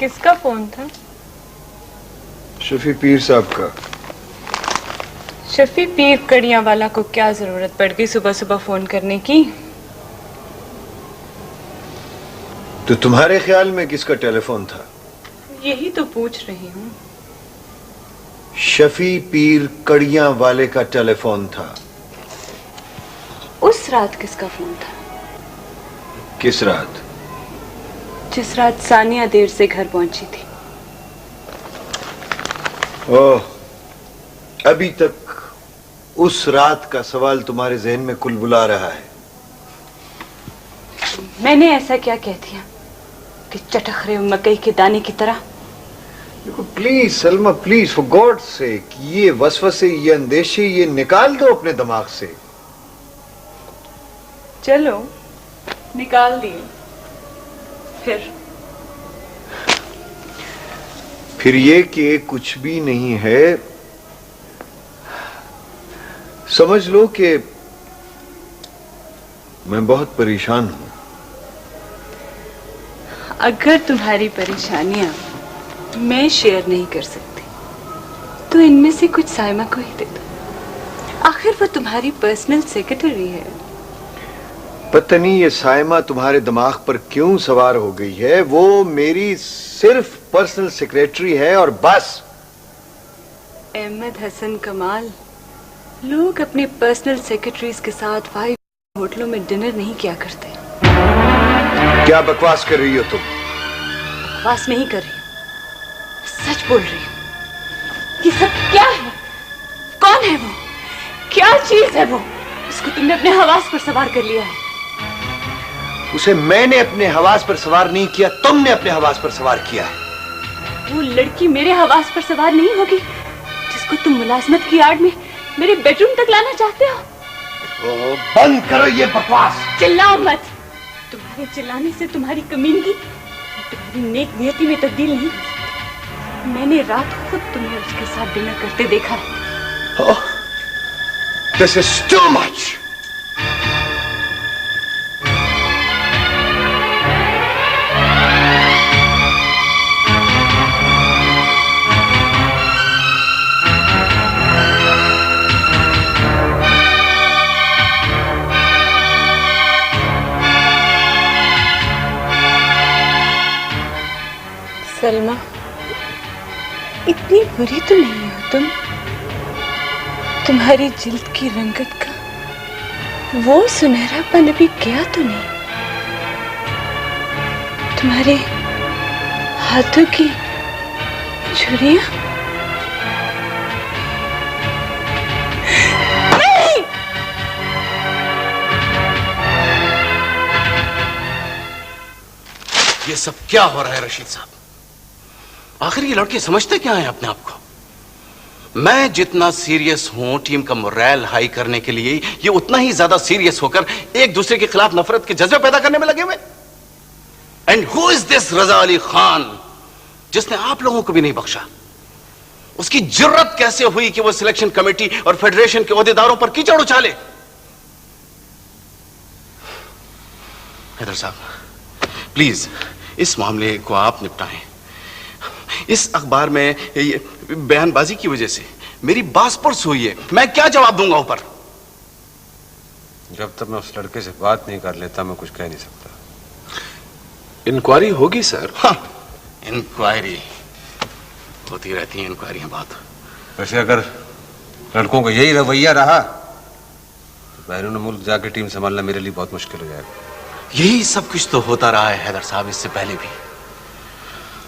किसका फोन था? शफी पीर साहब का। शफी पीर कड़ियां वाला को क्या जरूरत पड़ गई सुबह सुबह फोन करने की? तो तुम्हारे ख्याल में किसका टेलीफोन था? यही तो पूछ रही हूँ। शफी पीर कड़ियां वाले का टेलीफोन था। उस रात किसका फोन था? किस रात? जिस रात सानिया देर से घर पहुंची थी। ओह, अभी तक उस रात का सवाल तुम्हारे जहन में कुलबुला रहा है। मैंने ऐसा क्या कह दिया कि चटक रहे हो मकई के दाने की तरह? देखो please Salma, please for God sake, ये वसवसे, ये अंदेशे, ये निकाल दो अपने दिमाग से। चलो निकाल दिए। फिर ये कि कुछ भी नहीं है। समझ लो कि मैं बहुत परेशान हूं। अगर तुम्हारी परेशानियां मैं शेयर नहीं कर सकती तो इनमें से कुछ साइमा को ही दे दो। आखिर वो तुम्हारी पर्सनल सेक्रेटरी है। पता नहीं ये साइमा तुम्हारे दिमाग पर क्यों सवार हो गई है। वो मेरी सिर्फ पर्सनल सेक्रेटरी है और बस। अहमद हसन कमाल, लोग अपने पर्सनल सेक्रेटरीज के साथ 5 होटलों में डिनर नहीं किया करते। क्या बकवास कर रही हो तुम? बकवास नहीं कर रही हूं, सच बोल रही हूं। ये सब क्या है? कौन है वो? क्या चीज है वो? उसको तुमने अपने हवास पर सवार कर लिया है। उसे मैंने अपने हवास पर सवार नहीं किया, तुमने अपने हवास पर सवार किया है। वो लड़की मेरे हवास पर सवार नहीं होगी जिसको तुम मुलाजमत की आड़ में मेरे बेडरूम तक लाना चाहते हो। बंद करो ये बकवास। चिल्लाओ मत। तुम्हारे चिल्लाने से तुम्हारी कमीनगी तुम्हारी नेक नियति में तब्दील नहीं हो सकती। मैंने रात खुद तुम्हें उसके साथ डिनर करते देखा है। This is too much. Salma, इतनी बुरी तो नहीं हो तुम। तुम्हारी जिल्द की रंगत का वो सुनहरापन अभी गया तो नहीं। तुम्हारे हाथों की छुरियां नहीं। ये सब क्या हो रहा है रशीद साहब? आखिर ये लड़के समझते क्या है अपने आप को? मैं जितना सीरियस हूं टीम का मोरल हाई करने के लिए, ये उतना ही ज्यादा सीरियस होकर एक दूसरे के खिलाफ नफरत के जज्बे पैदा करने में लगे हुए। एंड हु इज दिस रजा अली खान जिसने आप लोगों को भी नहीं बख्शा? उसकी जुर्रत कैसे हुई कि वो सिलेक्शन कमेटी और फेडरेशन के ओहदेदारों पर कीचड़ उछाले? हैदर साहब प्लीज इस मामले को आप निपटाएं। इस अखबार में बयानबाजी की वजह से मेरी बासपुर्स हुई है। मैं क्या जवाब दूंगा ऊपर? जब तक मैं उस लड़के से बात नहीं कर लेता मैं कुछ कह नहीं सकता। इंक्वायरी होगी सर। हाँ, इंक्वायरी होती रहती है, इंक्वायरियां बात। वैसे अगर लड़कों का यही रवैया रहा तो बैरून मुल्क जाकर टीम संभालना मेरे लिए बहुत मुश्किल हो जाएगा। यही सब कुछ तो होता रहा है हैदर साहब इससे पहले भी,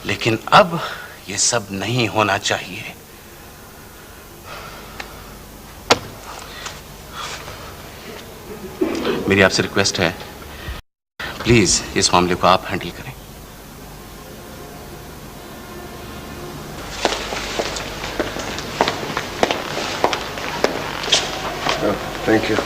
लेकिन अब ये सब नहीं होना चाहिए। मेरी आपसे रिक्वेस्ट है, प्लीज इस मामले को आप हैंडल करें। Thank you.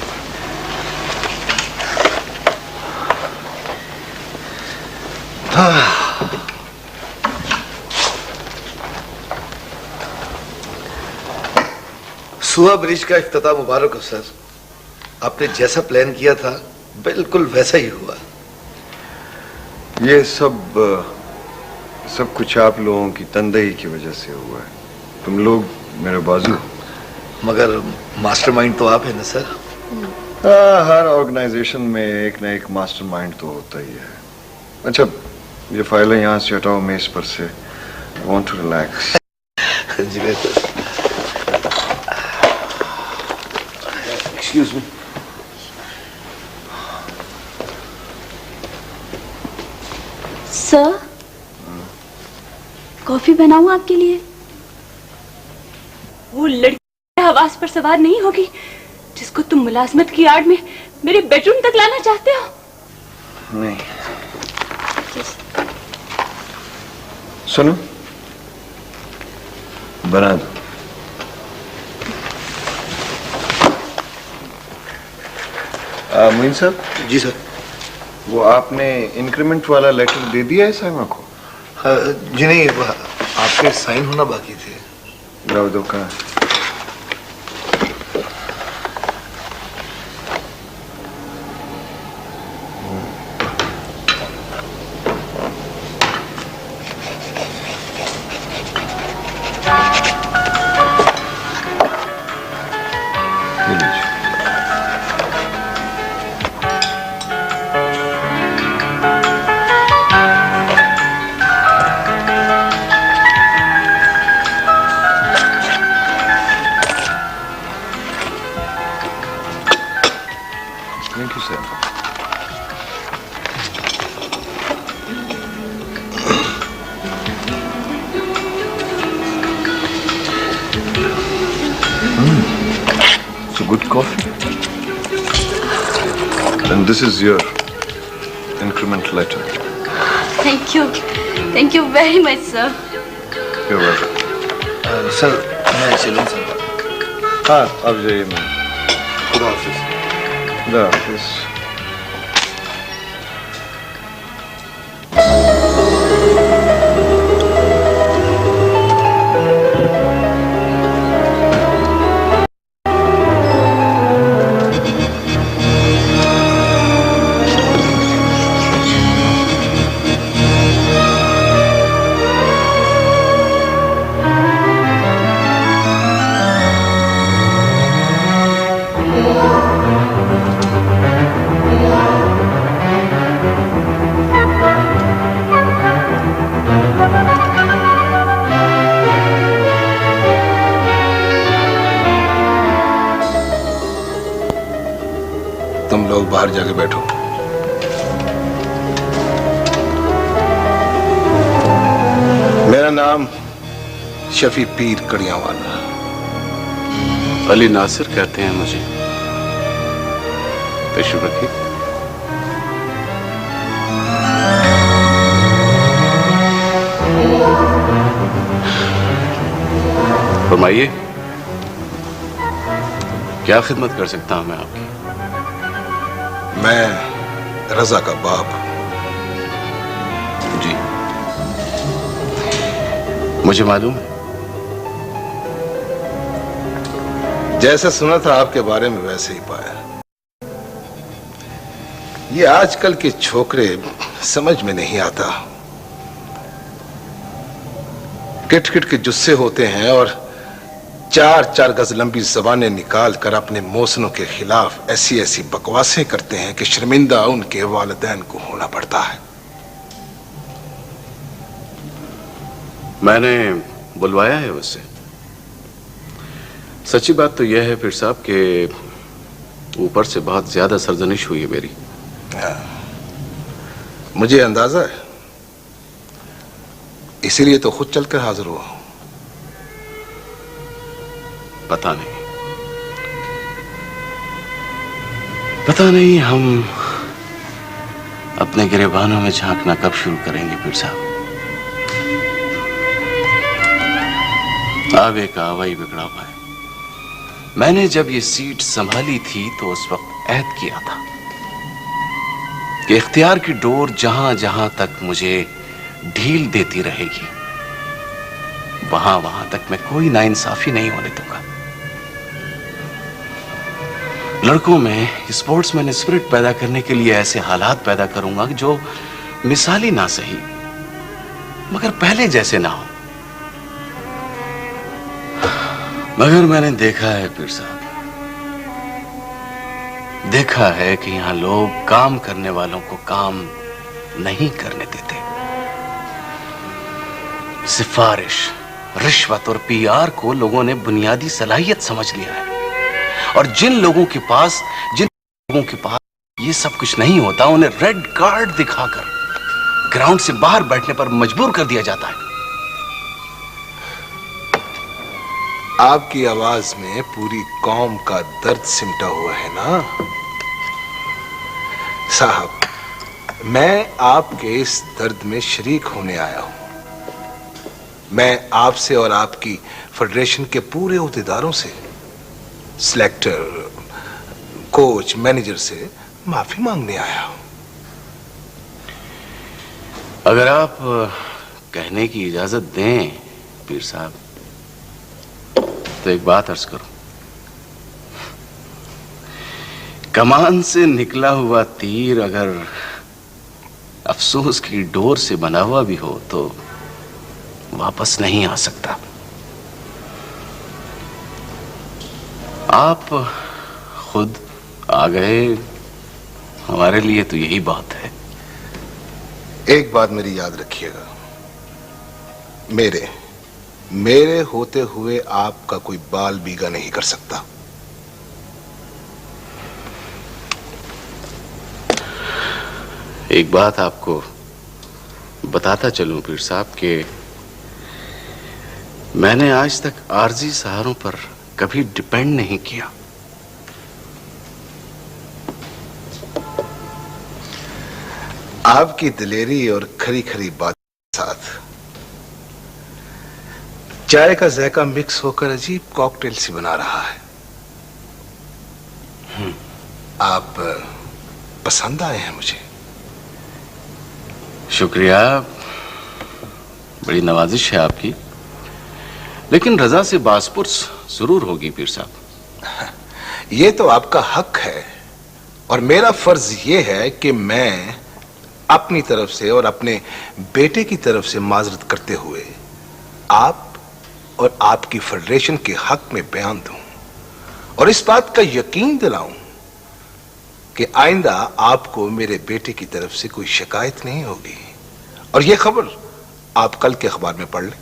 सुहा ब्रिज का इफ्तिताह मुबारक हो सर। आपने जैसा प्लान किया था बिल्कुल वैसा ही हुआ। ये सब सब कुछ आप लोगों की तनदेही की वजह से हुआ है। तुम लोग मेरे बाजू। मगर मास्टरमाइंड तो आप है ना सर। हर ऑर्गेनाइजेशन में एक ना एक मास्टरमाइंड तो होता ही है। अच्छा, ये फाइलें यहाँ से हटाओ मेज पर से। I want to relax. जी sir. Excuse me. Sir, coffee बनाऊं आपके लिए? वो लड़की हवास पर सवार नहीं होगी जिसको तुम मुलाजमत की आड़ में मेरे बेडरूम तक लाना चाहते हो? नहीं। सुनो, बना दो। मोइन साहब। जी सर। वो आपने इंक्रीमेंट वाला लेटर दे दिया है साइमा को? जी नहीं, आपके साइन होना बाकी थे। लाओ दो। कहाँ? Thank you, sir. It's a good coffee. And this is your increment letter. Thank you. Thank you very much, sir. You're welcome. Sir मैं चलूँ सर? हाँ, अब जाइए। मैं खुदा हाफिज। खुदा हाफिज। तुम लोग बाहर जाके बैठो। मेरा नाम शफी पीर कड़ियावाला। अली नासिर कहते हैं मुझे। तशरीफ रखिए। फरमाइए, क्या खिदमत कर सकता हूं मैं आपकी? मैं रजा का बाप। जी, मुझे मालूम है। जैसा सुना था आपके बारे में वैसे ही पाया। ये आजकल के छोकरे समझ में नहीं आता। किट किट के जुस्से होते हैं और 4-4 गज लंबी जबानें निकाल कर अपने मौसनों के खिलाफ ऐसी ऐसी बकवासें करते हैं कि शर्मिंदा उनके वालिदैन को होना पड़ता है। मैंने बुलवाया है उससे। सच्ची बात तो यह है फिर साहब कि ऊपर से बहुत ज्यादा सरजनिश हुई है मेरी। मुझे अंदाजा है, इसीलिए तो खुद चलकर हाजिर हुआ हूं। पता नहीं हम अपने गिरेबानों में झांकना कब शुरू करेंगे फिर साहब। आवे का आवा ही बिगड़ा पाए। मैंने जब ये सीट संभाली थी तो उस वक्त ऐद किया था कि इख्तियार की डोर जहां जहां तक मुझे ढील देती रहेगी वहां वहां तक मैं कोई नाइंसाफी नहीं होने दूंगा। लड़कों में स्पोर्ट्समैन स्पिरिट पैदा करने के लिए ऐसे हालात पैदा करूंगा जो मिसाली ना सही मगर पहले जैसे ना हो। मगर मैंने देखा है पीर साहब, देखा है कि यहां लोग काम करने वालों को काम नहीं करने देते। सिफारिश, रिश्वत और पीआर को लोगों ने बुनियादी सलाहियत समझ लिया है, और जिन लोगों के पास ये सब कुछ नहीं होता, उन्हें रेड कार्ड दिखाकर ग्राउंड से बाहर बैठने पर मजबूर कर दिया जाता है। आपकी आवाज में पूरी कौम का दर्द सिमटा हुआ है ना साहब। मैं आपके इस दर्द में शरीक होने आया हूं। मैं आपसे और आपकी फेडरेशन के पूरे अहदेदारों से, सिलेक्टर, कोच, मैनेजर से माफी मांगने आया हूं। अगर आप कहने की इजाजत दें पीर साहब, तो एक बात अर्ज करूं। कमान से निकला हुआ तीर अगर अफसोस की डोर से बना हुआ भी हो तो वापस नहीं आ सकता। आप खुद आ गए, हमारे लिए तो यही बात है। एक बात मेरी याद रखिएगा, मेरे होते हुए आपका कोई बाल बीगा नहीं कर सकता। एक बात आपको बताता चलूं पीर साहब कि मैंने आज तक आरजी सहारों पर कभी डिपेंड नहीं किया। आपकी दिलेरी और खरी खरी बात के साथ चाय का जायका मिक्स होकर अजीब कॉकटेल सी बना रहा है। आप पसंद आए हैं मुझे। शुक्रिया, बड़ी नवाजिश है आपकी, लेकिन रजा से बासपुर्स जरूर होगी पीर साहब। ये तो आपका हक है, और मेरा फर्ज ये है कि मैं अपनी तरफ से और अपने बेटे की तरफ से माजरत करते हुए आप और आपकी फेडरेशन के हक में बयान दूं, और इस बात का यकीन दिलाऊं कि आइंदा आपको मेरे बेटे की तरफ से कोई शिकायत नहीं होगी। और यह खबर आप कल के अखबार में पढ़ लें।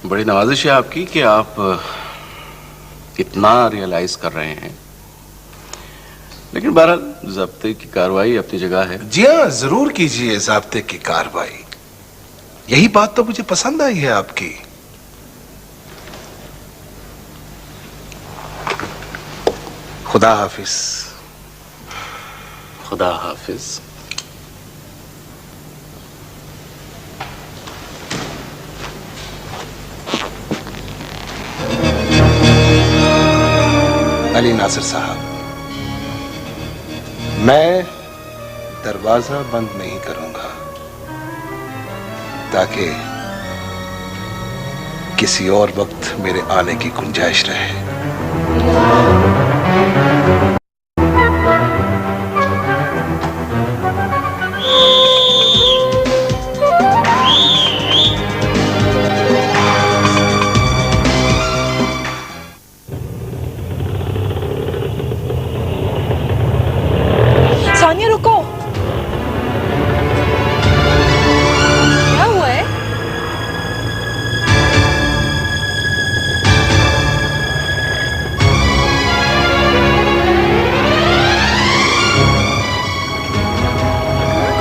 बड़ी नवाजिश है आपकी कि आप इतना रियलाइज कर रहे हैं, लेकिन बहरहाल ज़ब्ते की कार्रवाई अपनी जगह है। जी हां, जरूर कीजिए ज़ब्ते की कार्रवाई। यही बात तो मुझे पसंद आई है आपकी। खुदा हाफिज। खुदा हाफिज। अली नासिर साहब, मैं दरवाजा बंद नहीं करूंगा ताकि किसी और वक्त मेरे आने की गुंजाइश रहे। सानिया रुको, क्या हुआ है?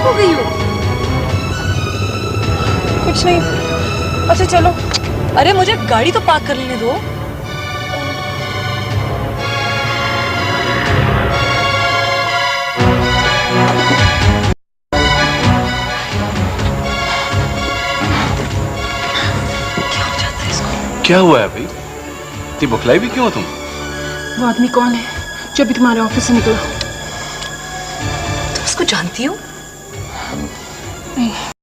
खो गई हो? कुछ नहीं। अच्छा चलो, अरे मुझे गाड़ी तो पार्क कर लेने दो। क्या हुआ है भाई? इतनी बुखलाई भी क्यों हो तुम? वो आदमी कौन है जो अभी तुम्हारे ऑफिस से निकला? तुम उसको जानती हो? नहीं।